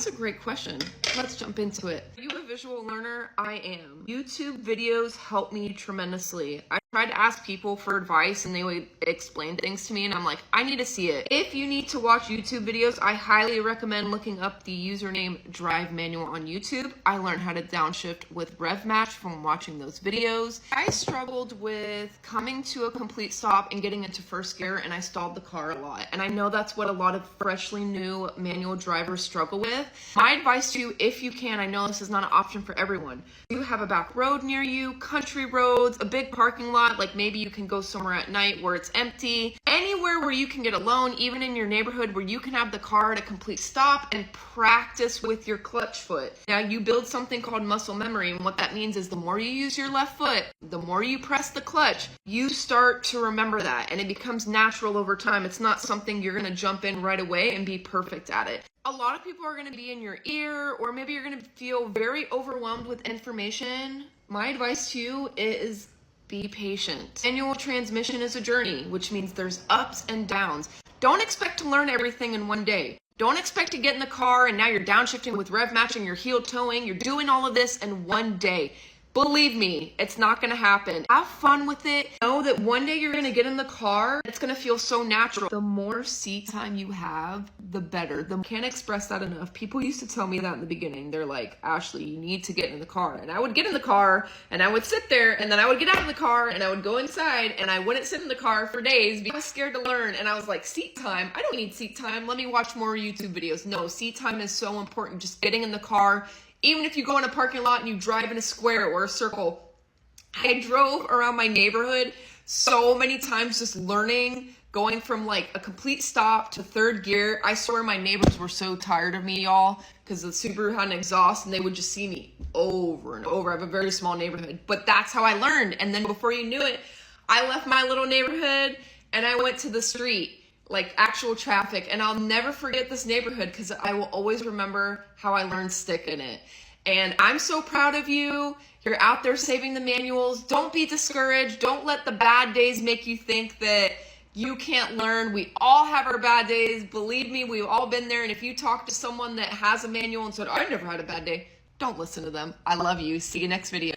is a great question. Let's jump into it. Are you a visual learner? I am. YouTube videos help me tremendously. I tried to ask people for advice and they would explain things to me and I'm like, I need to see it. If you need to watch YouTube videos, I highly recommend looking up the username Drive Manual on YouTube. I learned how to downshift with rev match from watching those videos. I struggled with coming to a complete stop and getting into first gear, and I stalled the car a lot. And I know that's what a lot of freshly new manual drivers struggle with. My advice to you, if you can, I know this is not an option for everyone. You have a back road near you, country roads, a big parking lot, like maybe you can go somewhere at night where it's empty, anywhere where you can get alone, even in your neighborhood where you can have the car at a complete stop and practice with your clutch foot. Now you build something called muscle memory, and what that means is the more you use your left foot, the more you press the clutch, you start to remember that, and it becomes natural over time. It's not something you're gonna jump in right away and be perfect at it. A lot of people are gonna be in your ear, or maybe you're gonna feel very overwhelmed with information. My advice to you is be patient. Manual transmission is a journey, which means there's ups and downs. Don't expect to learn everything in one day. Don't expect to get in the car and now you're downshifting with rev matching, you're heel towing, you're doing all of this in one day. Believe me, it's not gonna happen. Have fun with it. Know that one day you're gonna get in the car, it's gonna feel so natural. The more seat time you have, the better. Can't express that enough. People used to tell me that in the beginning. They're like, Ashley, you need to get in the car. And I would get in the car and I would sit there and then I would get out of the car and I would go inside and I wouldn't sit in the car for days because I was scared to learn. And I was like, seat time? I don't need seat time. Let me watch more YouTube videos. No, seat time is so important. Just getting in the car. Even if you go in a parking lot and you drive in a square or a circle. I drove around my neighborhood so many times just learning, going from like a complete stop to third gear. I swear my neighbors were so tired of me, y'all, because the Subaru had an exhaust and they would just see me over and over. I have a very small neighborhood, but that's how I learned. And then before you knew it, I left my little neighborhood and I went to the street. Like actual traffic, and I'll never forget this neighborhood because I will always remember how I learned stick in it. And I'm so proud of you. You're out there saving the manuals. Don't be discouraged. Don't let the bad days make you think that you can't learn. We all have our bad days. Believe me, we've all been there. And if you talk to someone that has a manual and said, I never had a bad day, don't listen to them. I love you. See you next video.